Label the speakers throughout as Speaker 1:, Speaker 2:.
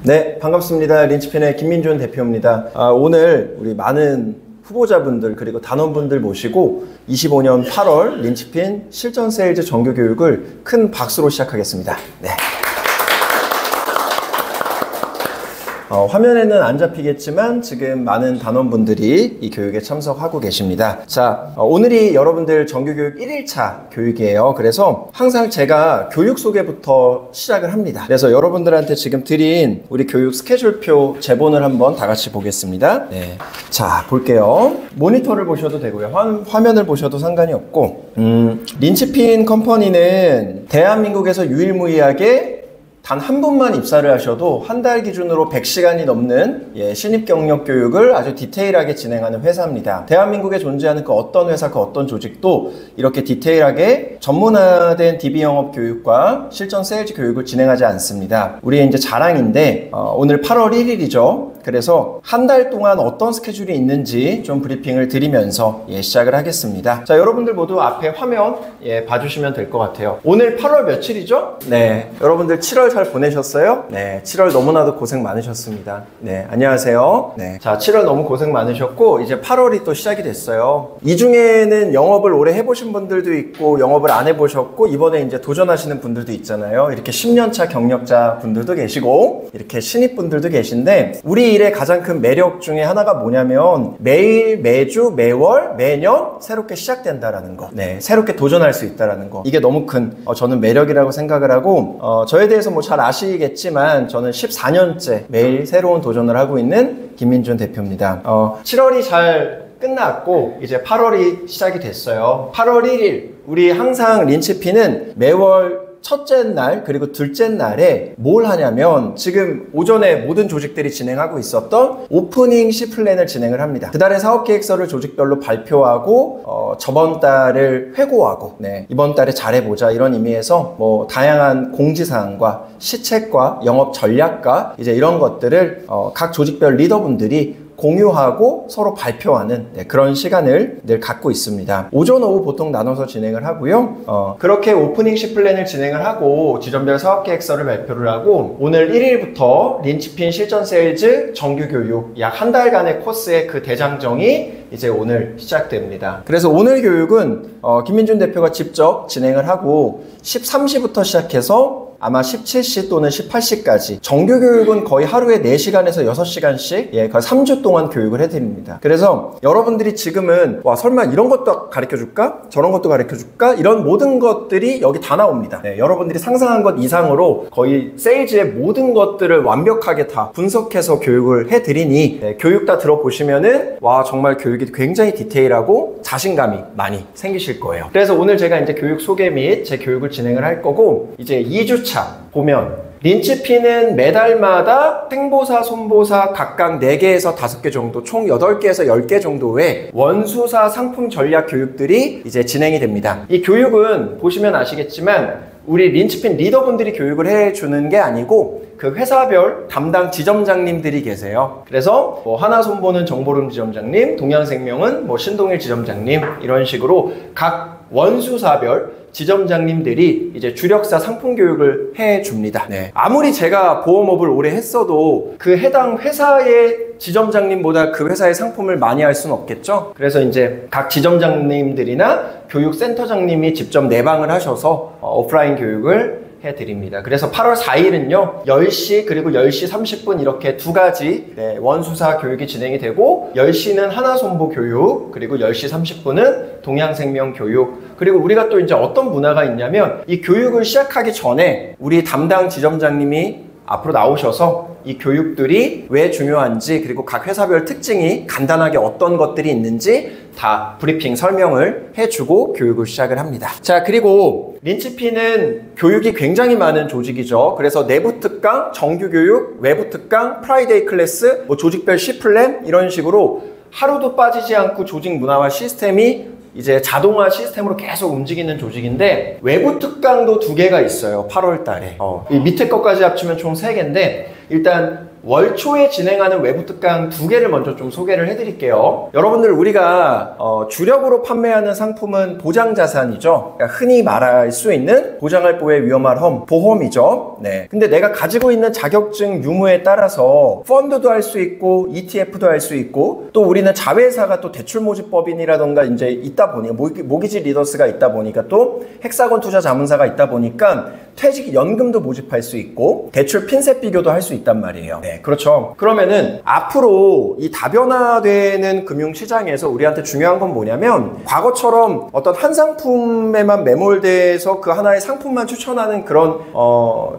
Speaker 1: 네, 반갑습니다. 린치핀의 김민준 대표입니다. 오늘 우리 많은 후보자분들 그리고 단원분들 모시고 25년 8월 린치핀 실전 세일즈 정규 교육을 큰 박수로 시작하겠습니다. 네. 화면에는 안 잡히겠지만 지금 많은 단원분들이 이 교육에 참석하고 계십니다. 자, 오늘이 여러분들 정규교육 1일차 교육이에요. 그래서 항상 제가 교육 소개부터 시작을 합니다. 그래서 여러분들한테 지금 드린 우리 교육 스케줄표 제본을 한번 다 같이 보겠습니다. 네. 자, 볼게요. 모니터를 보셔도 되고요. 화면을 보셔도 상관이 없고 린치핀 컴퍼니는 대한민국에서 유일무이하게 단 한 분만 입사를 하셔도 한 달 기준으로 100시간이 넘는 신입 경력 교육을 아주 디테일하게 진행하는 회사입니다. 대한민국에 존재하는 그 어떤 회사, 그 어떤 조직도 이렇게 디테일하게 전문화된 DB 영업 교육과 실전 세일즈 교육을 진행하지 않습니다. 우리의 이제 자랑인데 오늘 8월 1일이죠. 그래서 한 달 동안 어떤 스케줄이 있는지 좀 브리핑을 드리면서 시작을 하겠습니다. 자, 여러분들 모두 앞에 화면 봐주시면 될 것 같아요. 오늘 8월 며칠이죠? 네, 여러분들 7월 잘 보내셨어요? 네, 7월 너무나도 고생 많으셨습니다. 네, 안녕하세요. 네, 자, 7월 너무 고생 많으셨고 이제 8월이 또 시작이 됐어요. 이 중에는 영업을 오래 해보신 분들도 있고 영업을 안 해보셨고 이번에 이제 도전하시는 분들도 있잖아요. 이렇게 10년차 경력자 분들도 계시고 이렇게 신입 분들도 계신데 우리 일의 가장 큰 매력 중에 하나가 뭐냐면 매일, 매주, 매월, 매년 새롭게 시작된다라는 거. 네, 새롭게 도전할 수 있다라는 거. 이게 너무 큰 저는 매력이라고 생각을 하고 저에 대해서 뭐 잘 아시겠지만 저는 14년째 매일 새로운 도전을 하고 있는 김민준 대표입니다. 7월이 잘 끝났고 이제 8월이 시작이 됐어요. 8월 1일 우리 항상 린치핀은 매월 첫째 날 그리고 둘째 날에 뭘 하냐면 지금 오전에 모든 조직들이 진행하고 있었던 오프닝 C플랜을 진행을 합니다. 그달의 사업계획서를 조직별로 발표하고 저번 달을 회고하고 이번 달에 잘해보자 이런 의미에서 뭐 다양한 공지사항과 시책과 영업 전략과 이제 이런 것들을 각 조직별 리더분들이 공유하고 서로 발표하는 그런 시간을 늘 갖고 있습니다. 오전, 오후 보통 나눠서 진행을 하고요. 그렇게 오프닝 C플랜을 진행을 하고 지점별 사업계획서를 발표를 하고 오늘 1일부터 린치핀 실전 세일즈 정규교육 약 한 달간의 코스의 그 대장정이 이제 오늘 시작됩니다. 그래서 오늘 교육은 김민준 대표가 직접 진행을 하고 13시부터 시작해서 아마 17시 또는 18시까지 정규 교육은 거의 하루에 4시간에서 6시간씩 거의 3주 동안 교육을 해드립니다. 그래서 여러분들이 지금은 와 설마 이런 것도 가르쳐줄까? 저런 것도 가르쳐줄까? 이런 모든 것들이 여기 다 나옵니다. 여러분들이 상상한 것 이상으로 거의 세일즈의 모든 것들을 완벽하게 다 분석해서 교육을 해드리니 교육 다 들어보시면은 와 정말 교육이 굉장히 디테일하고 자신감이 많이 생기실 거예요. 그래서 오늘 제가 이제 교육 소개 및 제 교육을 진행을 할 거고 이제 2주차 보면 린치핀은 매달마다 생보사, 손보사 각각 4개에서 5개 정도 총 8개에서 10개 정도의 원수사 상품 전략 교육들이 이제 진행이 됩니다. 이 교육은 보시면 아시겠지만 우리 린치핀 리더분들이 교육을 해주는 게 아니고 그 회사별 담당 지점장님들이 계세요. 그래서 뭐 하나손보는 정보름 지점장님, 동양생명은 뭐 신동일 지점장님 이런 식으로 각 원수사별 지점장님들이 이제 주력사 상품 교육을 해줍니다. 아무리 제가 보험업을 오래 했어도 그 해당 회사의 지점장님보다 그 회사의 상품을 많이 할 수는 없겠죠. 그래서 이제 각 지점장님들이나 교육센터장님이 직접 내방을 하셔서 오프라인 교육을 해드립니다. 그래서 8월 4일은요 10시 그리고 10시 30분 이렇게 두 가지 원수사 교육이 진행이 되고 10시는 하나손보 교육 그리고 10시 30분은 동양생명 교육 그리고 우리가 또 이제 어떤 문화가 있냐면 이 교육을 시작하기 전에 우리 담당 지점장님이 앞으로 나오셔서 이 교육들이 왜 중요한지 그리고 각 회사별 특징이 간단하게 어떤 것들이 있는지 다 브리핑 설명을 해주고 교육을 시작을 합니다. 자, 그리고 린치핀은 교육이 굉장히 많은 조직이죠. 그래서 내부 특강, 정규 교육, 외부 특강, 프라이데이 클래스, 뭐 조직별 C플랜 이런 식으로 하루도 빠지지 않고 조직 문화와 시스템이 이제 자동화 시스템으로 계속 움직이는 조직인데 외부 특강도 2개가 있어요. 8월 달에 이 밑에 것까지 합치면 총 3개인데 일단 월 초에 진행하는 외부 특강 2개를 먼저 좀 소개를 해드릴게요. 여러분들 우리가 주력으로 판매하는 상품은 보장자산이죠. 그러니까 흔히 말할 수 있는 보장할 보에 위험할 험, 보험이죠. 네. 근데 내가 가지고 있는 자격증 유무에 따라서 펀드도 할 수 있고 ETF도 할 수 있고 또 우리는 자회사가 또 대출모집법인이라던가 이제 있다 보니 모기지 리더스가 있다 보니까 또 헥사곤 투자자문사가 있다 보니까 퇴직연금도 모집할 수 있고 대출 핀셋 비교도 할 수 있단 말이에요. 네, 그렇죠. 그러면은 앞으로 이 다변화되는 금융시장에서 우리한테 중요한 건 뭐냐면 과거처럼 어떤 한 상품에만 매몰돼서 그 하나의 상품만 추천하는 그런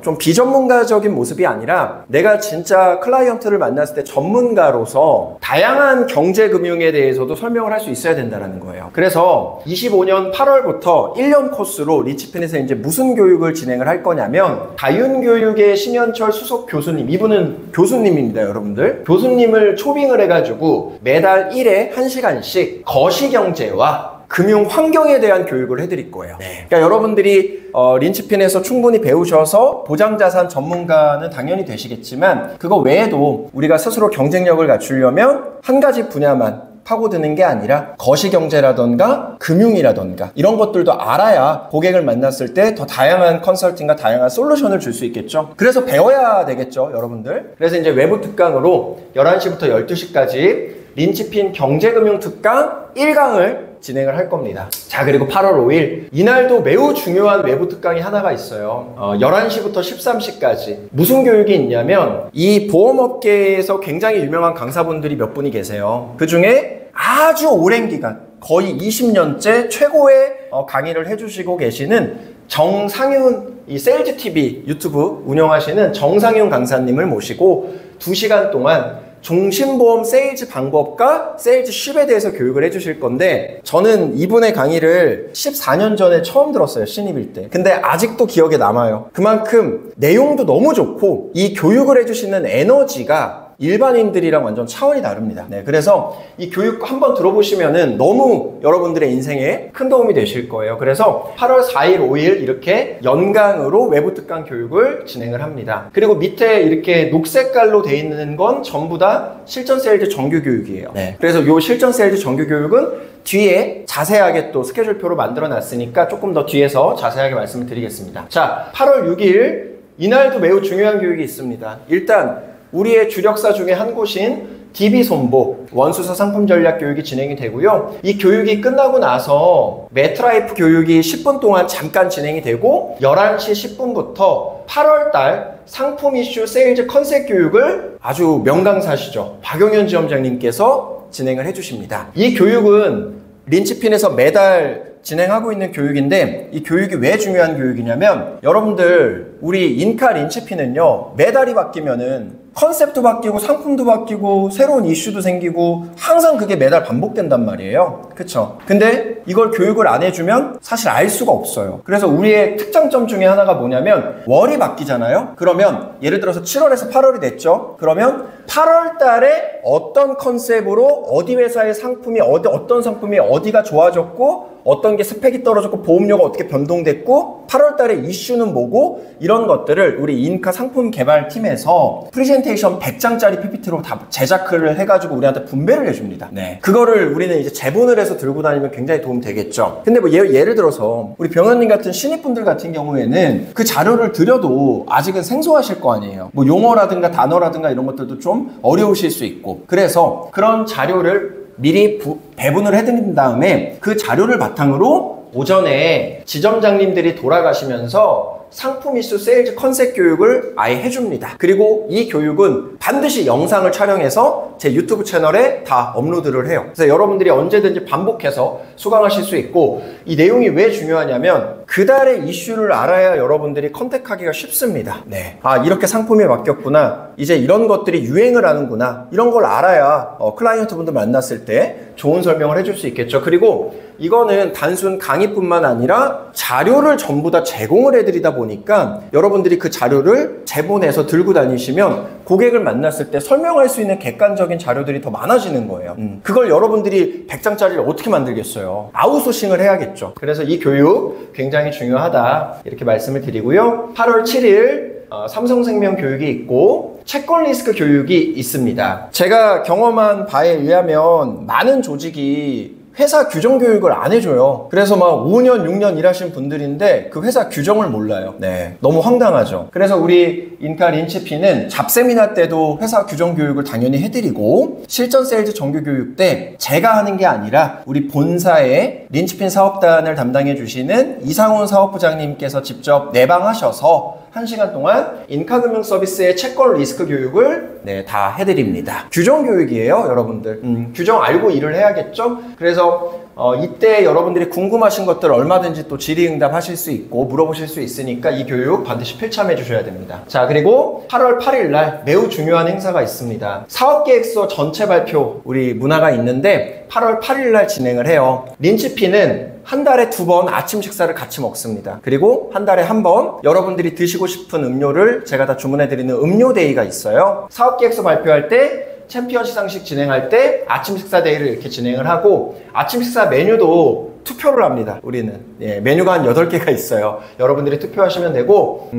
Speaker 1: 좀 비전문가적인 모습이 아니라 내가 진짜 클라이언트를 만났을 때 전문가로서 다양한 경제금융에 대해서도 설명을 할 수 있어야 된다는 거예요. 그래서 25년 8월부터 1년 코스로 리치핀에서 이제 무슨 교육을 진행을 할 거냐면 다윤교육의 심현철 수석 교수님, 이분은 교수님입니다, 여러분들. 교수님을 초빙을 해가지고 매달 1회 1시간씩 거시경제와 금융 환경에 대한 교육을 해드릴 거예요. 네. 그러니까 여러분들이 린치핀에서 충분히 배우셔서 보장자산 전문가는 당연히 되시겠지만 그거 외에도 우리가 스스로 경쟁력을 갖추려면 한 가지 분야만 파고드는 게 아니라 거시경제라던가 금융이라던가 이런 것들도 알아야 고객을 만났을 때 더 다양한 컨설팅과 다양한 솔루션을 줄 수 있겠죠. 그래서 배워야 되겠죠, 여러분들. 그래서 이제 외부 특강으로 11시부터 12시까지 린치핀 경제금융 특강 1강을 진행을 할 겁니다. 자, 그리고 8월 5일 이날도 매우 중요한 외부 특강이 하나가 있어요. 11시부터 13시까지 무슨 교육이 있냐면 이 보험업계에서 굉장히 유명한 강사분들이 몇 분이 계세요. 그 중에 아주 오랜 기간 거의 20년째 최고의 강의를 해주시고 계시는 정상윤 이 세일즈TV 유튜브 운영하시는 정상윤 강사님을 모시고 2시간 동안 종신보험 세일즈 방법과 세일즈 쉽에 대해서 교육을 해주실 건데 저는 이분의 강의를 14년 전에 처음 들었어요, 신입일 때. 근데 아직도 기억에 남아요. 그만큼 내용도 너무 좋고 이 교육을 해주시는 에너지가 일반인들이랑 완전 차원이 다릅니다. 네, 그래서 이 교육 한번 들어보시면은 너무 여러분들의 인생에 큰 도움이 되실 거예요. 그래서 8월 4일, 5일 이렇게 연강으로 외부 특강 교육을 진행을 합니다. 그리고 밑에 이렇게 녹색깔로 돼 있는 건 전부 다 실전 세일즈 정규 교육이에요. 네, 그래서 이 실전 세일즈 정규 교육은 뒤에 자세하게 또 스케줄표로 만들어 놨으니까 조금 더 뒤에서 자세하게 말씀을 드리겠습니다. 자, 8월 6일 이날도 매우 중요한 교육이 있습니다. 일단 우리의 주력사 중에 한 곳인 DB손보 원수사 상품 전략 교육이 진행이 되고요. 이 교육이 끝나고 나서 매트라이프 교육이 10분 동안 잠깐 진행이 되고 11시 10분부터 8월달 상품 이슈 세일즈 컨셉 교육을 아주 명강사시죠, 박용현 지점장님께서 진행을 해주십니다. 이 교육은 린치핀에서 매달 진행하고 있는 교육인데 이 교육이 왜 중요한 교육이냐면 여러분들 우리 인카 린치핀은요 매달이 바뀌면은 컨셉도 바뀌고 상품도 바뀌고 새로운 이슈도 생기고 항상 그게 매달 반복된단 말이에요. 그쵸? 근데 이걸 교육을 안 해주면 사실 알 수가 없어요. 그래서 우리의 특장점 중에 하나가 뭐냐면 월이 바뀌잖아요. 그러면 예를 들어서 7월에서 8월이 됐죠. 그러면 8월 달에 어떤 컨셉으로 어디 회사의 상품이 어떤 상품이 어디가 좋아졌고 어떤 게 스펙이 떨어졌고 보험료가 어떻게 변동됐고 8월 달에 이슈는 뭐고 이런 것들을 우리 인카 상품 개발팀에서 프레젠테이션 100장짜리 PPT로 다 제작을 해가지고 우리한테 분배를 해줍니다. 네. 그거를 우리는 이제 제본을 해서 들고 다니면 굉장히 도움 되겠죠. 근데 뭐 예를 들어서 우리 병현님 같은 신입분들 같은 경우에는 그 자료를 드려도 아직은 생소하실 거 아니에요. 뭐 용어라든가 단어라든가 이런 것들도 좀 어려우실 수 있고 그래서 그런 자료를 미리 배분을 해드린 다음에 그 자료를 바탕으로 오전에 지점장님들이 돌아가시면서 상품 이슈 세일즈 컨셉 교육을 아예 해줍니다. 그리고 이 교육은 반드시 영상을 촬영해서 제 유튜브 채널에 다 업로드를 해요. 그래서 여러분들이 언제든지 반복해서 수강하실 수 있고 이 내용이 왜 중요하냐면 그달의 이슈를 알아야 여러분들이 컨택하기가 쉽습니다. 네. 아, 이렇게 상품이 바뀌었구나. 이제 이런 것들이 유행을 하는구나. 이런 걸 알아야 클라이언트 분들 만났을 때 좋은 설명을 해줄 수 있겠죠. 그리고 이거는 단순 강의뿐만 아니라 자료를 전부 다 제공을 해드리다 보니까 여러분들이 그 자료를 제본해서 들고 다니시면 고객을 만났을 때 설명할 수 있는 객관적인 자료들이 더 많아지는 거예요. 그걸 여러분들이 100장짜리를 어떻게 만들겠어요? 아웃소싱을 해야겠죠. 그래서 이 교육 굉장히 중요하다 이렇게 말씀을 드리고요. 8월 7일 삼성생명 교육이 있고 채권 리스크 교육이 있습니다. 제가 경험한 바에 의하면 많은 조직이 회사 규정 교육을 안 해줘요. 그래서 막 5년, 6년 일하신 분들인데 그 회사 규정을 몰라요. 네, 너무 황당하죠. 그래서 우리 인카 린치핀은 잡세미나 때도 회사 규정 교육을 당연히 해드리고, 실전 세일즈 정규 교육 때 제가 하는 게 아니라 우리 본사의 린치핀 사업단을 담당해 주시는 이상훈 사업부장님께서 직접 내방하셔서 1시간 동안 인카금융 서비스의 채권 리스크 교육을 다 해드립니다. 규정 교육이에요, 여러분들. 규정 알고 일을 해야겠죠? 그래서 이때 여러분들이 궁금하신 것들 얼마든지 또 질의응답 하실 수 있고 물어보실 수 있으니까 이 교육 반드시 필참해 주셔야 됩니다. 자, 그리고 8월 8일 날 매우 중요한 행사가 있습니다. 사업계획서 전체 발표 우리 문화가 있는데 8월 8일 날 진행을 해요. 린치핀은 한 달에 2번 아침 식사를 같이 먹습니다. 그리고 한 달에 1번 여러분들이 드시고 싶은 음료를 제가 다 주문해드리는 음료데이가 있어요. 사업계획서 발표할 때, 챔피언 시상식 진행할 때 아침 식사 데이를 이렇게 진행을 하고, 아침 식사 메뉴도 투표를 합니다. 우리는 메뉴가 한 8개가 있어요. 여러분들이 투표하시면 되고,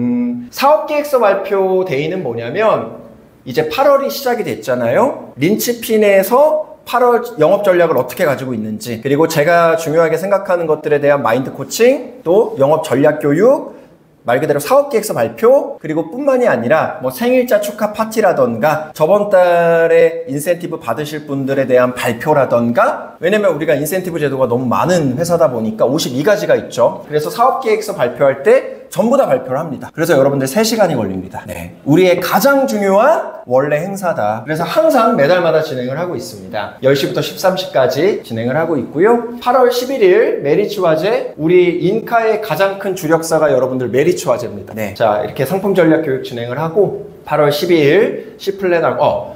Speaker 1: 사업계획서 발표 데이는 뭐냐면 이제 8월이 시작이 됐잖아요. 린치핀에서 8월 영업 전략을 어떻게 가지고 있는지, 그리고 제가 중요하게 생각하는 것들에 대한 마인드 코칭, 또 영업 전략 교육, 말 그대로 사업계획서 발표, 그리고 뿐만이 아니라 뭐 생일자 축하 파티라던가 저번 달에 인센티브 받으실 분들에 대한 발표라던가, 왜냐면 우리가 인센티브 제도가 너무 많은 회사다 보니까 52가지가 있죠. 그래서 사업계획서 발표할 때 전부 다 발표를 합니다. 그래서 여러분들 3시간이 걸립니다. 네, 우리의 가장 중요한 원래 행사다. 그래서 항상 매달마다 진행을 하고 있습니다. 10시부터 13시까지 진행을 하고 있고요. 8월 11일 메리츠 화제, 우리 인카의 가장 큰 주력사가 여러분들 메리츠 화제입니다. 네, 자, 이렇게 상품 전략 교육 진행을 하고, 8월 12일 C플랜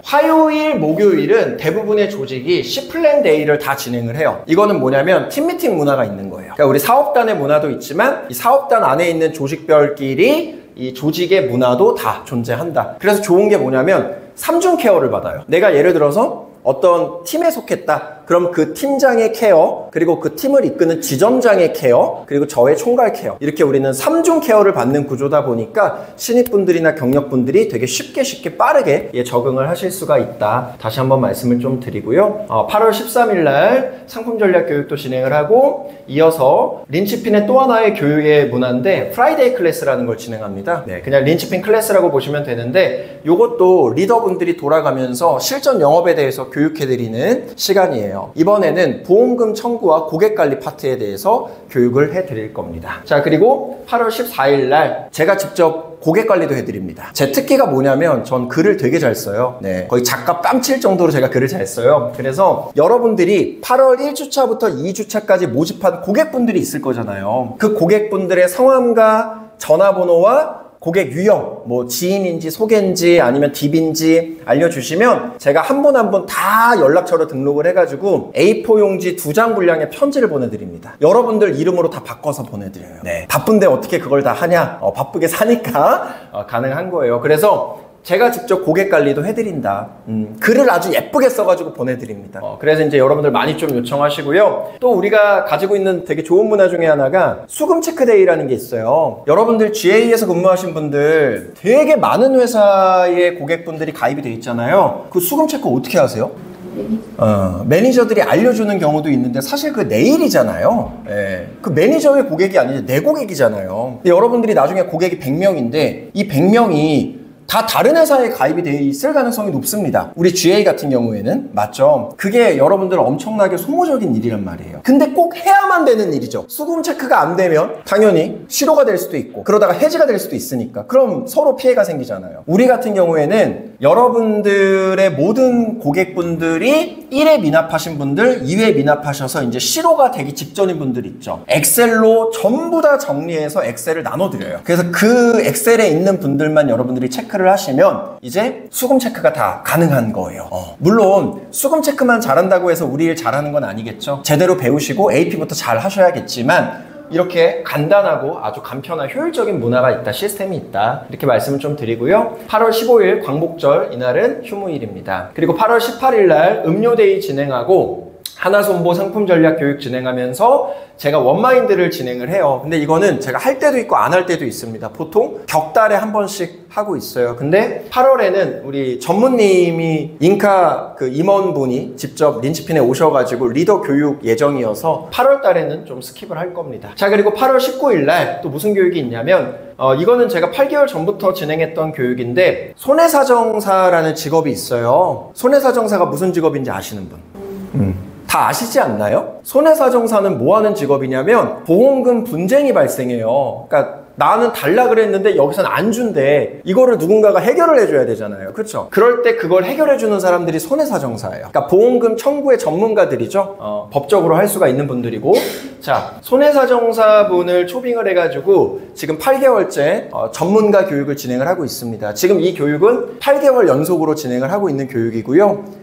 Speaker 1: 화요일, 목요일은 대부분의 조직이 C플랜 데이를 다 진행을 해요. 이거는 뭐냐면 팀미팅 문화가 있는 거예요. 그러니까 우리 사업단의 문화도 있지만 이 사업단 안에 있는 조직별끼리 이 조직의 문화도 다 존재한다. 그래서 좋은 게 뭐냐면 3중 케어를 받아요. 내가 예를 들어서 어떤 팀에 속했다. 그럼 그 팀장의 케어, 그리고 그 팀을 이끄는 지점장의 케어, 그리고 저의 총괄 케어, 이렇게 우리는 3중 케어를 받는 구조다 보니까 신입분들이나 경력분들이 되게 쉽게 빠르게 적응을 하실 수가 있다. 다시 한번 말씀을 좀 드리고요. 8월 13일 날 상품 전략 교육도 진행을 하고, 이어서 린치핀의 또 하나의 교육의 문화인데 프라이데이 클래스라는 걸 진행합니다. 네, 그냥 린치핀 클래스라고 보시면 되는데, 이것도 리더분들이 돌아가면서 실전 영업에 대해서 교육해드리는 시간이에요. 이번에는 보험금 청구와 고객관리 파트에 대해서 교육을 해드릴 겁니다. 자, 그리고 8월 14일 날 제가 직접 고객관리도 해드립니다. 제 특기가 뭐냐면 전 글을 되게 잘 써요. 네, 거의 작가 뺨칠 정도로 제가 글을 잘 써요. 그래서 여러분들이 8월 1주차부터 2주차까지 모집한 고객분들이 있을 거잖아요. 그 고객분들의 성함과 전화번호와 고객 유형, 뭐 지인인지 소개인지 아니면 딥인지 알려주시면 제가 한 분 한 분 다 연락처로 등록을 해가지고 A4 용지 2장 분량의 편지를 보내드립니다. 여러분들 이름으로 다 바꿔서 보내드려요. 네, 바쁜데 어떻게 그걸 다 하냐? 바쁘게 사니까 가능한 거예요. 그래서 제가 직접 고객 관리도 해드린다. 글을 아주 예쁘게 써가지고 보내드립니다. 그래서 이제 여러분들 많이 좀 요청하시고요. 또 우리가 가지고 있는 되게 좋은 문화 중에 하나가 수금 체크데이라는 게 있어요. 여러분들 GA에서 근무하신 분들 되게 많은 회사의 고객분들이 가입이 돼 있잖아요. 그 수금 체크 어떻게 하세요? 매니저들이 알려주는 경우도 있는데 사실 그 내 일이잖아요. 그 매니저의 고객이 아니지 내 고객이잖아요. 근데 여러분들이 나중에 고객이 100명인데 이 100명이 다 다른 회사에 가입이 돼 있을 가능성이 높습니다. 우리 GA 같은 경우에는. 맞죠? 그게 여러분들 엄청나게 소모적인 일이란 말이에요. 근데 꼭 해야만 되는 일이죠. 수금 체크가 안 되면 당연히 실효가 될 수도 있고 그러다가 해지가 될 수도 있으니까 그럼 서로 피해가 생기잖아요. 우리 같은 경우에는 여러분들의 모든 고객분들이 1회 미납하신 분들, 2회 미납하셔서 이제 실효가 되기 직전인 분들 있죠. 엑셀로 전부 다 정리해서 엑셀을 나눠드려요. 그래서 그 엑셀에 있는 분들만 여러분들이 체크를 하시면 이제 수금 체크가 다 가능한 거예요. 물론 수금 체크만 잘한다고 해서 우리 일 잘하는 건 아니겠죠. 제대로 배우시고 AP부터 잘 하셔야겠지만 이렇게 간단하고 아주 간편한 효율적인 문화가 있다, 시스템이 있다, 이렇게 말씀을 좀 드리고요. 8월 15일 광복절, 이날은 휴무일입니다. 그리고 8월 18일 날 음료데이 진행하고 하나손보 상품 전략 교육 진행하면서 제가 원마인드를 진행을 해요. 근데 이거는 제가 할 때도 있고 안 할 때도 있습니다. 보통 격달에 한 번씩 하고 있어요. 근데 8월에는 우리 전무님이 인카 그 임원분이 직접 린치핀에 오셔가지고 리더 교육 예정이어서 8월 달에는 좀 스킵을 할 겁니다. 자, 그리고 8월 19일 날 또 무슨 교육이 있냐면 이거는 제가 8개월 전부터 진행했던 교육인데 손해사정사라는 직업이 있어요. 손해사정사가 무슨 직업인지 아시는 분? 다 아시지 않나요? 손해사정사는 뭐 하는 직업이냐면 보험금 분쟁이 발생해요. 그러니까 나는 달라 그랬는데 여기선 안 준대. 이거를 누군가가 해결을 해줘야 되잖아요. 그렇죠? 그럴 때 그걸 해결해주는 사람들이 손해사정사예요. 그러니까 보험금 청구의 전문가들이죠. 법적으로 할 수가 있는 분들이고, 자, 손해사정사분을 초빙을 해가지고 지금 8개월째 전문가 교육을 진행을 하고 있습니다. 지금 이 교육은 8개월 연속으로 진행을 하고 있는 교육이고요.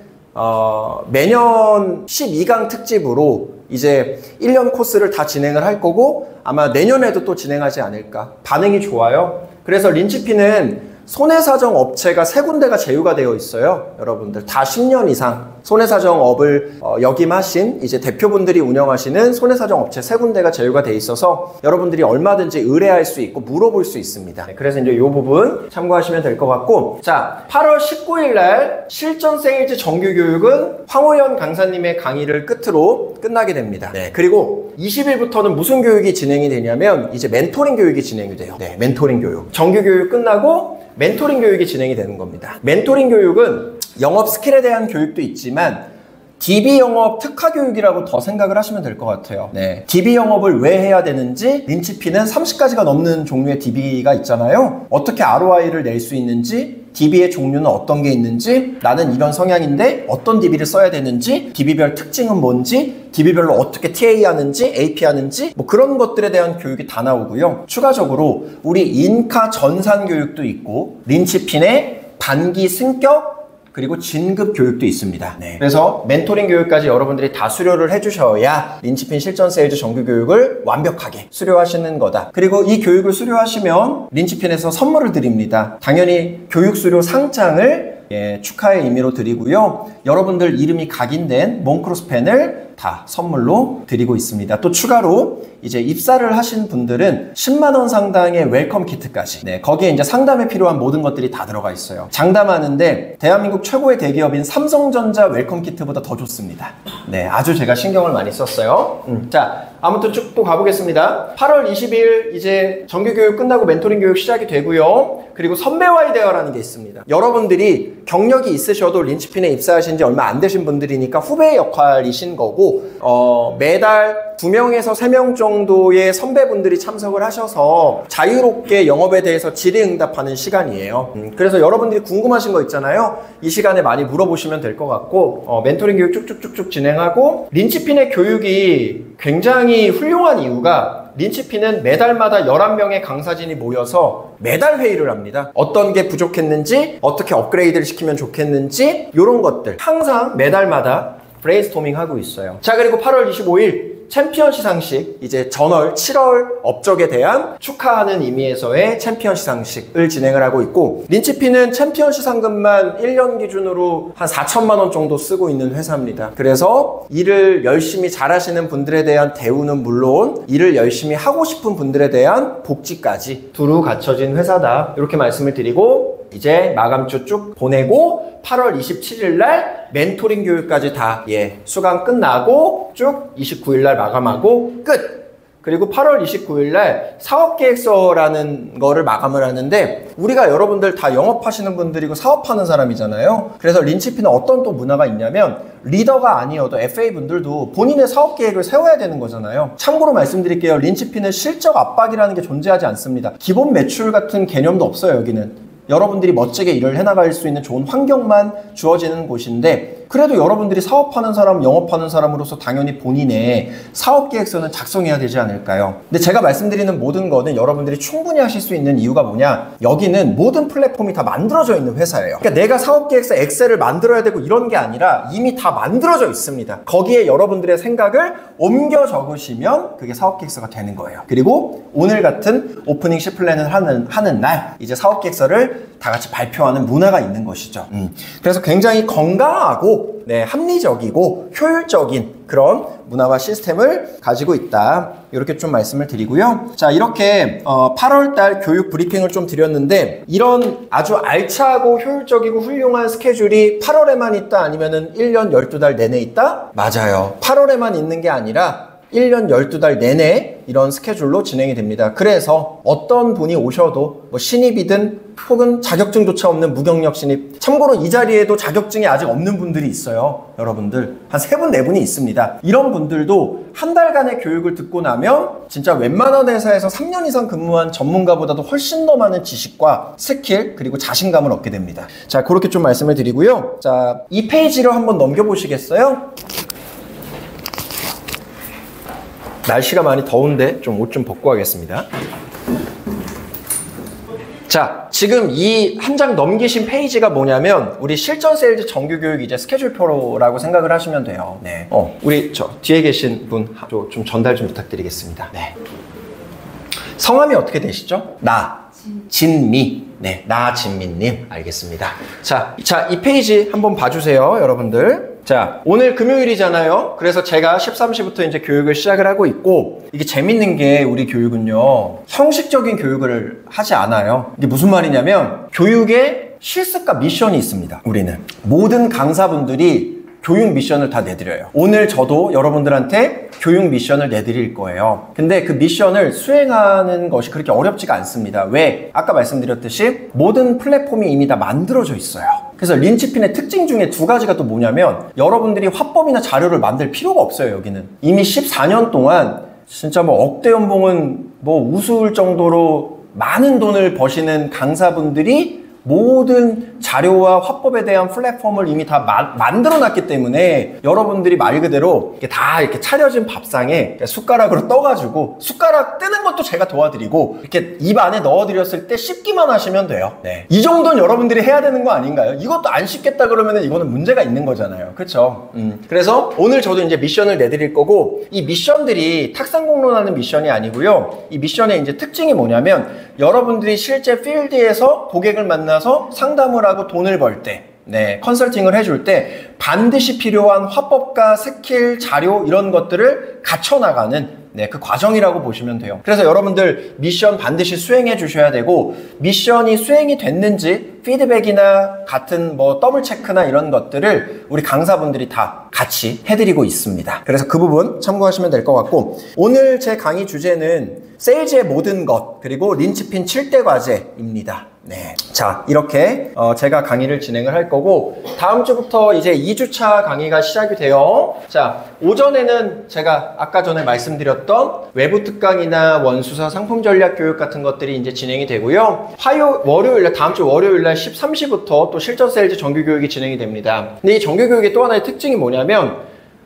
Speaker 1: 매년 12강 특집으로 이제 1년 코스를 다 진행을 할 거고 아마 내년에도 또 진행하지 않을까. 반응이 좋아요. 그래서 린치핀은 손해사정 업체가 3군데가 제휴가 되어 있어요. 여러분들 다 10년 이상 손해사정업을 역임하신 이제 대표분들이 운영하시는 손해사정 업체 3군데가 제휴가 돼 있어서 여러분들이 얼마든지 의뢰할 수 있고 물어볼 수 있습니다. 그래서 이제 이 부분 참고하시면 될 것 같고, 자, 8월 19일 날 실전 세일즈 정규 교육은 황호연 강사님의 강의를 끝으로 끝나게 됩니다. 네, 그리고 20일부터는 무슨 교육이 진행이 되냐면 이제 멘토링 교육이 진행이 돼요. 네, 멘토링 교육. 정규 교육 끝나고 멘토링 교육이 진행이 되는 겁니다. 멘토링 교육은 영업 스킬에 대한 교육도 있지만 DB 영업 특화 교육이라고 더 생각을 하시면 될 것 같아요. 네. DB 영업을 왜 해야 되는지, 린치핀은 30가지가 넘는 종류의 DB가 있잖아요. 어떻게 ROI를 낼 수 있는지, DB의 종류는 어떤 게 있는지, 나는 이런 성향인데 어떤 DB를 써야 되는지, DB별 특징은 뭔지, DB별로 어떻게 TA 하는지, AP 하는지, 뭐 그런 것들에 대한 교육이 다 나오고요. 추가적으로 우리 인카 전산 교육도 있고, 린치핀의 단기 승격, 그리고 진급 교육도 있습니다. 네. 그래서 멘토링 교육까지 여러분들이 다 수료를 해주셔야 린치핀 실전 세일즈 정규 교육을 완벽하게 수료하시는 거다. 그리고 이 교육을 수료하시면 린치핀에서 선물을 드립니다. 당연히 교육 수료 상장을 축하의 의미로 드리고요. 여러분들 이름이 각인된 몽크로스 펜을 다 선물로 드리고 있습니다. 또 추가로 이제 입사를 하신 분들은 10만 원 상당의 웰컴 키트까지, 네, 거기에 이제 상담에 필요한 모든 것들이 다 들어가 있어요. 장담하는데 대한민국 최고의 대기업인 삼성전자 웰컴 키트보다 더 좋습니다. 네, 아주 제가 신경을 많이 썼어요. 자, 아무튼 쭉 또 가보겠습니다. 8월 20일 이제 정규 교육 끝나고 멘토링 교육 시작이 되고요. 그리고 선배와의 대화라는 게 있습니다. 여러분들이 경력이 있으셔도 린치핀에 입사하신 지 얼마 안 되신 분들이니까 후배 역할이신 거고, 매달 2명에서 3명 정도의 선배분들이 참석을 하셔서 자유롭게 영업에 대해서 질의응답하는 시간이에요. 그래서 여러분들이 궁금하신 거 있잖아요. 이 시간에 많이 물어보시면 될 것 같고, 멘토링 교육 쭉쭉쭉쭉 진행하고, 린치핀의 교육이 굉장히 훌륭한 이유가 린치핀은 매달마다 11명의 강사진이 모여서 매달 회의를 합니다. 어떤 게 부족했는지, 어떻게 업그레이드를 시키면 좋겠는지, 이런 것들 항상 매달마다 브레인스토밍 하고 있어요. 자, 그리고 8월 25일 챔피언 시상식, 이제 전월 7월 업적에 대한 축하하는 의미에서의 챔피언 시상식을 진행을 하고 있고, 린치핀은 챔피언 시상금만 1년 기준으로 한 4천만 원 정도 쓰고 있는 회사입니다. 그래서 일을 열심히 잘하시는 분들에 대한 대우는 물론 일을 열심히 하고 싶은 분들에 대한 복지까지 두루 갖춰진 회사다, 이렇게 말씀을 드리고, 이제 마감주 쭉 보내고 8월 27일 날 멘토링 교육까지 다 수강 끝나고 쭉 29일 날 마감하고 끝! 그리고 8월 29일 날 사업계획서라는 거를 마감을 하는데, 우리가 여러분들 다 영업하시는 분들이고 사업하는 사람이잖아요. 그래서 린치핀은 어떤 또 문화가 있냐면 리더가 아니어도 FA 분들도 본인의 사업계획을 세워야 되는 거잖아요. 참고로 말씀드릴게요. 린치핀은 실적 압박이라는 게 존재하지 않습니다. 기본 매출 같은 개념도 없어요. 여기는 여러분들이 멋지게 일을 해나갈 수 있는 좋은 환경만 주어지는 곳인데, 그래도 여러분들이 사업하는 사람, 영업하는 사람으로서 당연히 본인의 사업계획서는 작성해야 되지 않을까요? 근데 제가 말씀드리는 모든 거는 여러분들이 충분히 하실 수 있는 이유가 뭐냐, 여기는 모든 플랫폼이 다 만들어져 있는 회사예요. 그러니까 내가 사업계획서 엑셀을 만들어야 되고 이런 게 아니라 이미 다 만들어져 있습니다. 거기에 여러분들의 생각을 옮겨 적으시면 그게 사업계획서가 되는 거예요. 그리고 오늘 같은 오프닝 시플랜을 하는 날 이제 사업계획서를 다 같이 발표하는 문화가 있는 것이죠. 그래서 굉장히 건강하고 안전하고 네, 합리적이고 효율적인 그런 문화와 시스템을 가지고 있다. 이렇게 좀 말씀을 드리고요. 자, 이렇게 8월달 교육 브리핑을 좀 드렸는데 이런 아주 알차고 효율적이고 훌륭한 스케줄이 8월에만 있다 아니면은 1년 12달 내내 있다? 맞아요. 8월에만 있는 게 아니라 1년 12달 내내 이런 스케줄로 진행이 됩니다. 그래서 어떤 분이 오셔도 뭐 신입이든 혹은 자격증조차 없는 무경력 신입, 참고로 이 자리에도 자격증이 아직 없는 분들이 있어요. 여러분들 한 3분, 4분이 있습니다. 이런 분들도 한 달간의 교육을 듣고 나면 진짜 웬만한 회사에서 3년 이상 근무한 전문가보다도 훨씬 더 많은 지식과 스킬 그리고 자신감을 얻게 됩니다. 자, 그렇게 좀 말씀을 드리고요. 자, 이 페이지를 한번 넘겨보시겠어요? 날씨가 많이 더운데 좀 옷 좀 벗고 하겠습니다. 자, 지금 이 한 장 넘기신 페이지가 뭐냐면 우리 실전 세일즈 정규교육 이제 스케줄표라고 생각을 하시면 돼요. 네. 우리 저 뒤에 계신 분 좀 전달 좀 부탁드리겠습니다. 네. 성함이 어떻게 되시죠? 진미. 네, 진미님. 알겠습니다. 자, 이 페이지 한번 봐주세요, 여러분들. 자, 오늘 금요일이잖아요. 그래서 제가 13시부터 이제 교육을 시작을 하고 있고, 이게 재밌는 게 우리 교육은요, 형식적인 교육을 하지 않아요. 이게 무슨 말이냐면, 교육에 실습과 미션이 있습니다. 우리는. 모든 강사분들이 교육 미션을 다 내드려요. 오늘 저도 여러분들한테 교육 미션을 내드릴 거예요. 근데 그 미션을 수행하는 것이 그렇게 어렵지가 않습니다. 왜? 아까 말씀드렸듯이 모든 플랫폼이 이미 다 만들어져 있어요. 그래서 린치핀의 특징 중에 2가지가 또 뭐냐면 여러분들이 화법이나 자료를 만들 필요가 없어요. 여기는 이미 14년 동안 진짜 뭐 억대 연봉은 뭐 우스울 정도로 많은 돈을 버시는 강사분들이 모든 자료와 화법에 대한 플랫폼을 이미 다 만들어 놨기 때문에 여러분들이 말 그대로 이렇게 다 이렇게 차려진 밥상에 숟가락으로 떠가지고 숟가락 뜨는 것도 제가 도와드리고 이렇게 입 안에 넣어드렸을 때 씹기만 하시면 돼요. 네. 이 정도는 여러분들이 해야 되는 거 아닌가요? 이것도 안 씹겠다 그러면 이거는 문제가 있는 거잖아요. 그렇죠? 그래서 오늘 저도 이제 미션을 내드릴 거고 이 미션들이 탁상 공론하는 미션이 아니고요. 이 미션의 이제 특징이 뭐냐면 여러분들이 실제 필드에서 고객을 만나서 상담을 하고 돈을 벌 때, 네, 컨설팅을 해줄 때 반드시 필요한 화법과 스킬, 자료 이런 것들을 갖춰나가는 네, 그 과정이라고 보시면 돼요. 그래서 여러분들 미션 반드시 수행해 주셔야 되고 미션이 수행이 됐는지 피드백이나 같은 뭐 더블 체크나 이런 것들을 우리 강사분들이 다 같이 해드리고 있습니다. 그래서 그 부분 참고하시면 될 것 같고 오늘 제 강의 주제는 세일즈의 모든 것 그리고 린치핀 7대 과제입니다. 네. 자, 이렇게 제가 강의를 진행을 할 거고 다음 주부터 이제 2주차 강의가 시작이 돼요. 자, 오전에는 제가 아까 전에 말씀드렸던 외부 특강이나 원수사 상품 전략 교육 같은 것들이 이제 진행이 되고요. 월요일날 다음 주 월요일날 13시부터 또 실전 세일즈 정규 교육이 진행이 됩니다. 근데 이 정규 교육의 또 하나의 특징이 뭐냐면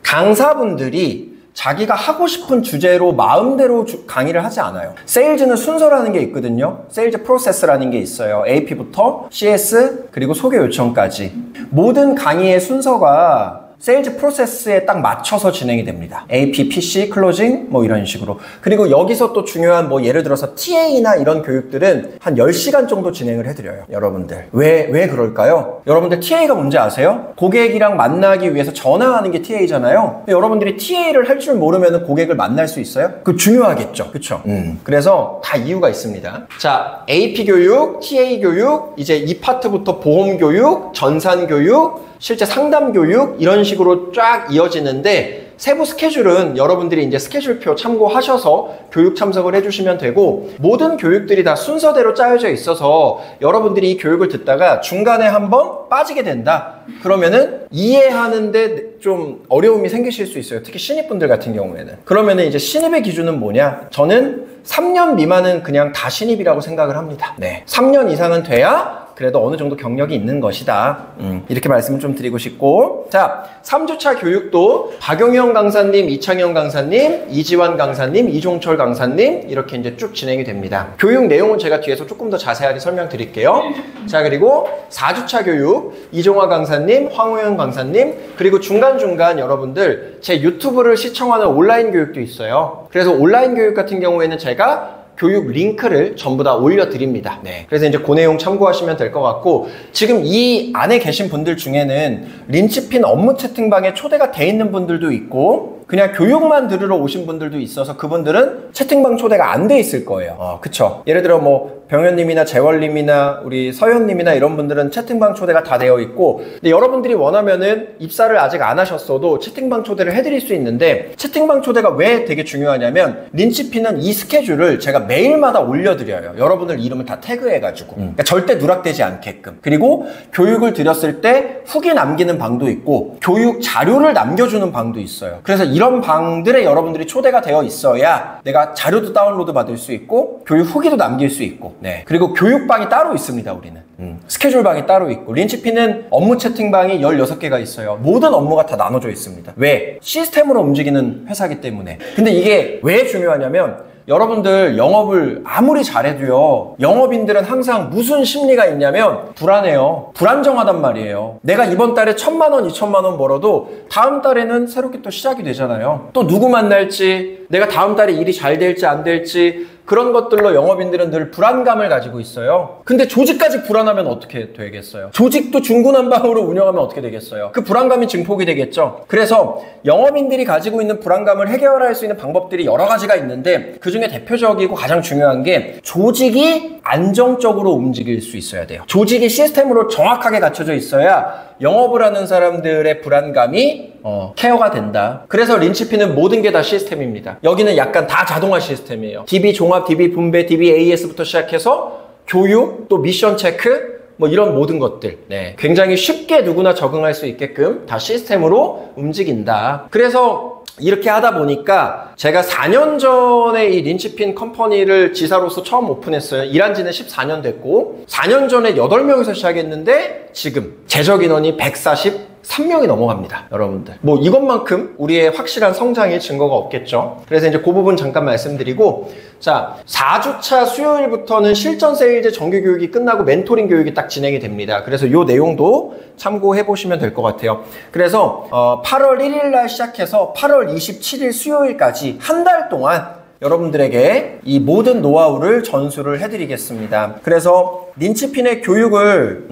Speaker 1: 강사분들이 자기가 하고 싶은 주제로 마음대로 강의를 하지 않아요. 세일즈는 순서라는 게 있거든요. 세일즈 프로세스라는 게 있어요. AP부터 CS 그리고 소개 요청까지. 모든 강의의 순서가 세일즈 프로세스에 딱 맞춰서 진행이 됩니다. AP, PC, 클로징 뭐 이런 식으로. 그리고 여기서 또 중요한 뭐 예를 들어서 TA나 이런 교육들은 한 10시간 정도 진행을 해드려요. 여러분들. 왜 그럴까요? 여러분들 TA가 뭔지 아세요? 고객이랑 만나기 위해서 전화하는 게 TA잖아요. 여러분들이 TA를 할 줄 모르면 고객을 만날 수 있어요? 그 중요하겠죠. 그쵸? 그래서 다 이유가 있습니다. 자, AP 교육, TA 교육, 이제 이 파트부터 보험 교육, 전산 교육, 실제 상담 교육 이런 식으로 쫙 이어지는데 세부 스케줄은 여러분들이 이제 스케줄표 참고하셔서 교육 참석을 해주시면 되고 모든 교육들이 다 순서대로 짜여져 있어서 여러분들이 이 교육을 듣다가 중간에 한번 빠지게 된다. 그러면은 이해하는데 좀 어려움이 생기실 수 있어요. 특히 신입분들 같은 경우에는. 그러면은 이제 신입의 기준은 뭐냐? 저는 3년 미만은 그냥 다 신입이라고 생각을 합니다. 네. 3년 이상은 돼야 그래도 어느 정도 경력이 있는 것이다. 이렇게 말씀을 좀 드리고 싶고 자, 3주차 교육도 박용현 강사님, 이창현 강사님, 이지환 강사님, 이종철 강사님 이렇게 이제 쭉 진행이 됩니다. 교육 내용은 제가 뒤에서 조금 더 자세하게 설명드릴게요. 자, 그리고 4주차 교육 이종화 강사님, 황우현 강사님 그리고 중간중간 여러분들 제 유튜브를 시청하는 온라인 교육도 있어요. 그래서 온라인 교육 같은 경우에는 제가 교육 링크를 전부 다 올려드립니다. 네. 그래서 이제 그 내용 참고하시면 될 것 같고, 지금 이 안에 계신 분들 중에는 린치핀 업무 채팅방에 초대가 돼 있는 분들도 있고, 그냥 교육만 들으러 오신 분들도 있어서 그분들은 채팅방 초대가 안 돼 있을 거예요. 그쵸. 예를 들어 뭐 병현님이나 재월님이나 우리 서현님이나 이런 분들은 채팅방 초대가 다 되어 있고, 근데 여러분들이 원하면은 입사를 아직 안 하셨어도 채팅방 초대를 해드릴 수 있는데, 채팅방 초대가 왜 되게 중요하냐면 린치핀은 이 스케줄을 제가 매일마다 올려드려요. 여러분들 이름을 다 태그해가지고. 그러니까 절대 누락되지 않게끔. 그리고 교육을 드렸을 때 후기 남기는 방도 있고 교육 자료를 남겨주는 방도 있어요. 그래서 이런 방들에 여러분들이 초대가 되어 있어야 내가 자료도 다운로드 받을 수 있고 교육 후기도 남길 수 있고, 네. 그리고 교육방이 따로 있습니다, 우리는. 스케줄방이 따로 있고, 린치핀은 업무 채팅방이 16개가 있어요. 모든 업무가 다 나눠져 있습니다. 왜? 시스템으로 움직이는 회사이기 때문에. 근데 이게 왜 중요하냐면, 여러분들 영업을 아무리 잘해도요, 영업인들은 항상 무슨 심리가 있냐면 불안해요. 불안정하단 말이에요. 내가 이번 달에 1,000만 원, 2,000만 원 벌어도 다음 달에는 새롭게 또 시작이 되잖아요. 또 누구 만날지, 내가 다음 달에 일이 잘 될지 안 될지, 그런 것들로 영업인들은 늘 불안감을 가지고 있어요. 근데 조직까지 불안하면 어떻게 되겠어요? 조직도 중구난방으로 운영하면 어떻게 되겠어요? 그 불안감이 증폭이 되겠죠. 그래서 영업인들이 가지고 있는 불안감을 해결할 수 있는 방법들이 여러 가지가 있는데, 그 중에 대표적이고 가장 중요한 게 조직이 안정적으로 움직일 수 있어야 돼요. 조직이 시스템으로 정확하게 갖춰져 있어야 영업을 하는 사람들의 불안감이 케어가 된다. 그래서 린치핀은 모든 게 다 시스템입니다. 여기는 약간 다 자동화 시스템이에요. DB 종합, DB 분배, DB AS부터 시작해서 교육, 또 미션 체크, 뭐 이런 모든 것들, 네, 굉장히 쉽게 누구나 적응할 수 있게끔 다 시스템으로 움직인다. 그래서 이렇게 하다 보니까 제가 4년 전에 이 린치핀 컴퍼니를 지사로서 처음 오픈했어요. 일한 지는 14년 됐고, 4년 전에 8명에서 시작했는데 지금 제적 인원이 143명이 넘어갑니다. 여러분들, 뭐 이것만큼 우리의 확실한 성장의 증거가 없겠죠. 그래서 이제 그 부분 잠깐 말씀드리고, 자, 4주차 수요일부터는 실전 세일즈 정규 교육이 끝나고 멘토링 교육이 딱 진행이 됩니다. 그래서 이 내용도 참고해 보시면 될 것 같아요. 그래서 8월 1일 날 시작해서 8월 27일 수요일까지 한 달 동안 여러분들에게 이 모든 노하우를 전수를 해드리겠습니다. 그래서 린치핀의 교육을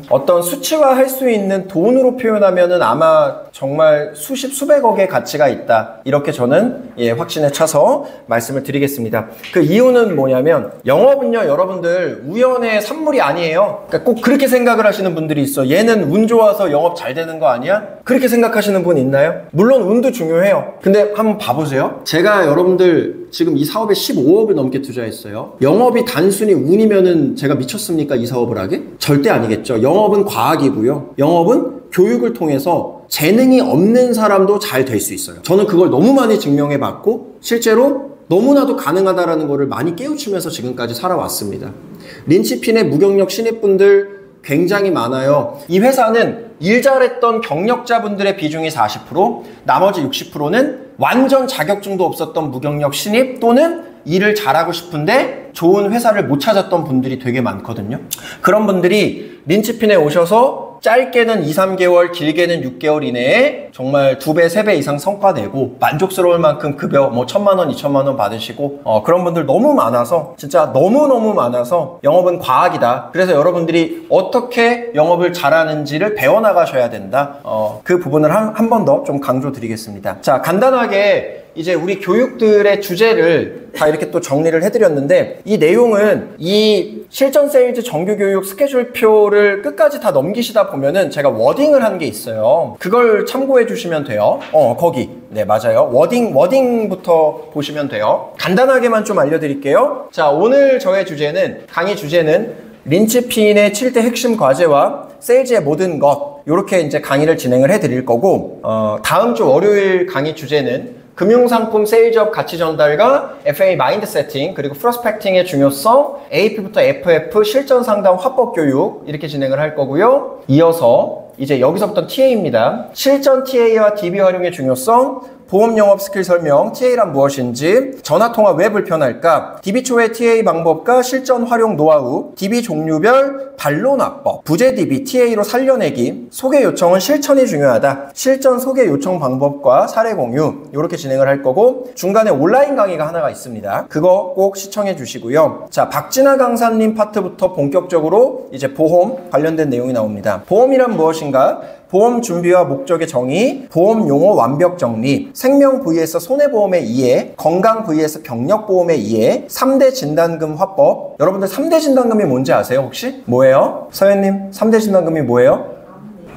Speaker 1: 어떤 수치화할 수 있는 돈으로 표현하면은 아마 정말 수십 수백억의 가치가 있다, 이렇게 저는 확신에 차서 말씀을 드리겠습니다. 그 이유는 뭐냐면, 영업은요 여러분들 우연의 산물이 아니에요. 그러니까 꼭 그렇게 생각을 하시는 분들이 있어. 얘는 운 좋아서 영업 잘 되는 거 아니야? 그렇게 생각하시는 분 있나요? 물론 운도 중요해요. 근데 한번 봐보세요. 제가 여러분들 지금 이 사업에 15억을 넘게 투자했어요. 영업이 단순히 운이면은 제가 미쳤습니까? 이 사업을 하게? 절대 아니겠죠. 영업은 과학이고요. 영업은 교육을 통해서 재능이 없는 사람도 잘 될 수 있어요. 저는 그걸 너무 많이 증명해 봤고, 실제로 너무나도 가능하다라는 거를 많이 깨우치면서 지금까지 살아왔습니다. 린치핀의 무경력 신입분들 굉장히 많아요. 이 회사는 일 잘했던 경력자분들의 비중이 40%, 나머지 60%는 완전 자격증도 없었던 무경력 신입 또는 일을 잘하고 싶은데 좋은 회사를 못 찾았던 분들이 되게 많거든요. 그런 분들이 린치핀에 오셔서 짧게는 2, 3개월, 길게는 6개월 이내에 정말 2배, 3배 이상 성과 내고 만족스러울 만큼 급여 뭐 1,000만 원, 2,000만 원 받으시고 그런 분들 너무 많아서, 진짜 너무너무 많아서 영업은 과학이다. 그래서 여러분들이 어떻게 영업을 잘하는지를 배워나가셔야 된다. 그 부분을 한 번 더 좀 강조드리겠습니다. 자, 간단하게 이제 우리 교육들의 주제를 다 이렇게 또 정리를 해드렸는데, 이 내용은 이 실전 세일즈 정규 교육 스케줄표를 끝까지 다 넘기시다 보면은 제가 워딩을 한 게 있어요. 그걸 참고해 주시면 돼요. 거기. 네, 맞아요. 워딩부터 보시면 돼요. 간단하게만 좀 알려드릴게요. 자, 오늘 저의 주제는, 강의 주제는 린치핀의 7대 핵심 과제와 세일즈의 모든 것, 이렇게 이제 강의를 진행을 해드릴 거고, 다음 주 월요일 강의 주제는 금융상품 세일즈업 가치 전달과 FA 마인드 세팅, 그리고 프로스펙팅의 중요성, AP부터 FF 실전 상담 화법 교육, 이렇게 진행을 할 거고요. 이어서 이제 여기서부터 TA입니다. 실전 TA와 DB 활용의 중요성, 보험 영업 스킬 설명, TA란 무엇인지, 전화통화 왜 불편할까, DB 초의 TA 방법과 실전 활용 노하우, DB 종류별 반론화법, 부재 DB TA로 살려내기, 소개 요청은 실천이 중요하다, 실전 소개 요청 방법과 사례 공유, 이렇게 진행을 할 거고, 중간에 온라인 강의가 하나가 있습니다. 그거 꼭 시청해 주시고요. 자, 박진아 강사님 파트부터 본격적으로 이제 보험 관련된 내용이 나옵니다. 보험이란 무엇인가? 보험 준비와 목적의 정의, 보험 용어 완벽 정리, 생명 vs 손해보험의 이해, 건강 vs 병력보험의 이해, 3대 진단금 화법. 여러분들 3대 진단금이 뭔지 아세요 혹시? 뭐예요? 서현님, 3대 진단금이 뭐예요?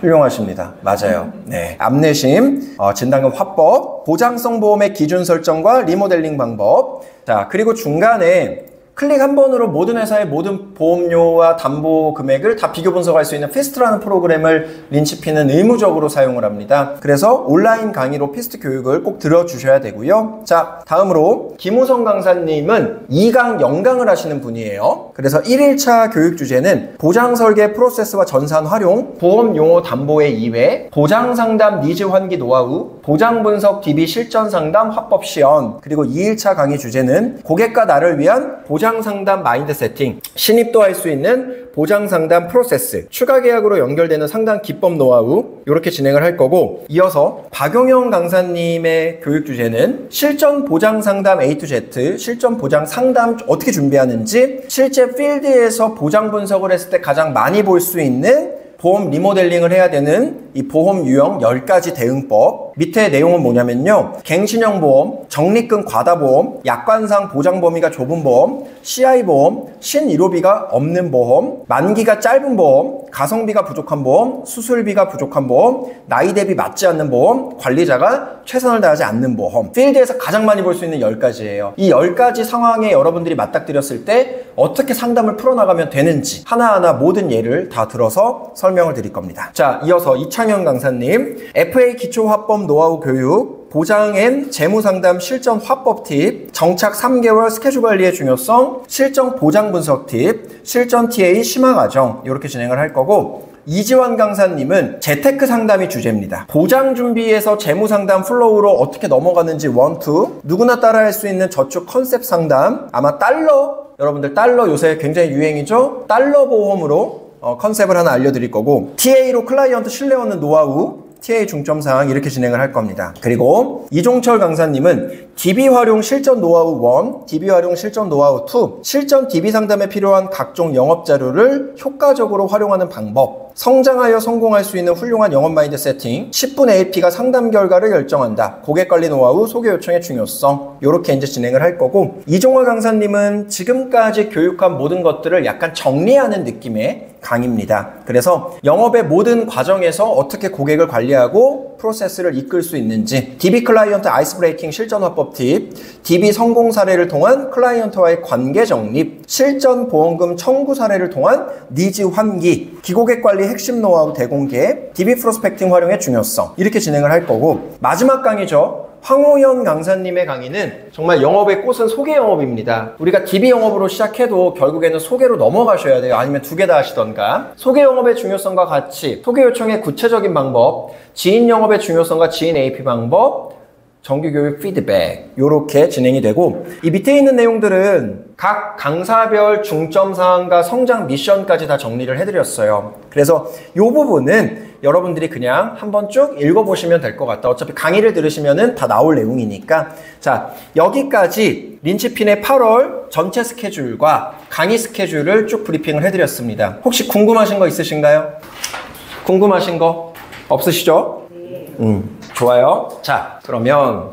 Speaker 1: 훌륭하십니다. 맞아요. 네. 암내심, 진단금 화법, 보장성 보험의 기준 설정과 리모델링 방법. 자, 그리고 중간에 클릭 한 번으로 모든 회사의 모든 보험료와 담보 금액을 다 비교 분석할 수 있는 피스트라는 프로그램을 린치피는 의무적으로 사용을 합니다. 그래서 온라인 강의로 피스트 교육을 꼭 들어주셔야 되고요. 자, 다음으로 김우성 강사님은 2강, 0강을 하시는 분이에요. 그래서 1일차 교육 주제는 보장 설계 프로세스와 전산 활용, 보험 용어 담보의 이해, 보장 상담 니즈 환기 노하우, 보장 분석 DB 실전 상담 화법 시연, 그리고 2일차 강의 주제는 고객과 나를 위한 보장 상담 마인드 세팅, 신입도 할 수 있는 보장 상담 프로세스, 추가 계약으로 연결되는 상담 기법 노하우, 이렇게 진행을 할 거고, 이어서 박용영 강사님의 교육 주제는 실전 보장 상담 A to Z, 실전 보장 상담 어떻게 준비하는지, 실제 필드에서 보장 분석을 했을 때 가장 많이 볼 수 있는 보험 리모델링을 해야 되는 이 보험 유형 10가지 대응법. 밑에 내용은 뭐냐면요, 갱신형 보험, 적립금 과다보험, 약관상 보장 범위가 좁은 보험, CI 보험, 신의료비가 없는 보험, 만기가 짧은 보험, 가성비가 부족한 보험, 수술비가 부족한 보험, 나이 대비 맞지 않는 보험, 관리자가 최선을 다하지 않는 보험. 필드에서 가장 많이 볼 수 있는 10가지예요. 이 10가지 상황에 여러분들이 맞닥뜨렸을 때 어떻게 상담을 풀어나가면 되는지 하나하나 모든 예를 다 들어서 설명을 드릴 겁니다. 자, 이어서 이창현 강사님, FA 기초 화법 노하우 교육, 보장 앤 재무상담 실전 화법 팁, 정착 3개월 스케줄 관리의 중요성, 실전 보장 분석 팁, 실전 TA 심화 과정, 이렇게 진행을 할 거고, 이지환 강사님은 재테크 상담이 주제입니다. 보장 준비에서 재무 상담 플로우로 어떻게 넘어가는지 1, 2, 누구나 따라할 수 있는 저축 컨셉 상담, 아마 달러, 여러분들 달러 요새 굉장히 유행이죠? 달러 보험으로 컨셉을 하나 알려드릴 거고, TA로 클라이언트 신뢰 얻는 노하우, TA 중점사항 이렇게 진행을 할 겁니다. 그리고 이종철 강사님은 DB 활용 실전 노하우 1, DB 활용 실전 노하우 2, 실전 DB 상담에 필요한 각종 영업 자료를 효과적으로 활용하는 방법, 성장하여 성공할 수 있는 훌륭한 영업 마인드 세팅, 10분 AP가 상담 결과를 결정한다, 고객관리 노하우, 소개 요청의 중요성, 이렇게 이제 진행을 할 거고, 이종화 강사님은 지금까지 교육한 모든 것들을 약간 정리하는 느낌의 강의입니다. 그래서 영업의 모든 과정에서 어떻게 고객을 관리하고 프로세스를 이끌 수 있는지, DB 클라이언트 아이스 브레이킹 실전 화법 팁, DB 성공 사례를 통한 클라이언트와의 관계 정립, 실전 보험금 청구 사례를 통한 니즈 환기, 기고객 관리 핵심 노하우 대공개, DB 프로스펙팅 활용의 중요성, 이렇게 진행을 할 거고, 마지막 강의죠. 황호연 강사님의 강의는 정말 영업의 꽃은 소개 영업입니다. 우리가 DB 영업으로 시작해도 결국에는 소개로 넘어가셔야 돼요. 아니면 두 개 다 하시던가. 소개 영업의 중요성과 같이 소개 요청의 구체적인 방법, 지인 영업의 중요성과 지인 AP 방법, 정규교육 피드백, 이렇게 진행이 되고, 이 밑에 있는 내용들은 각 강사별 중점사항과 성장 미션까지 다 정리를 해드렸어요. 그래서 이 부분은 여러분들이 그냥 한번 쭉 읽어보시면 될 것 같다. 어차피 강의를 들으시면 다 나올 내용이니까. 자, 여기까지 린치핀의 8월 전체 스케줄과 강의 스케줄을 쭉 브리핑을 해드렸습니다. 혹시 궁금하신 거 있으신가요? 궁금하신 거 없으시죠? 좋아요. 자, 그러면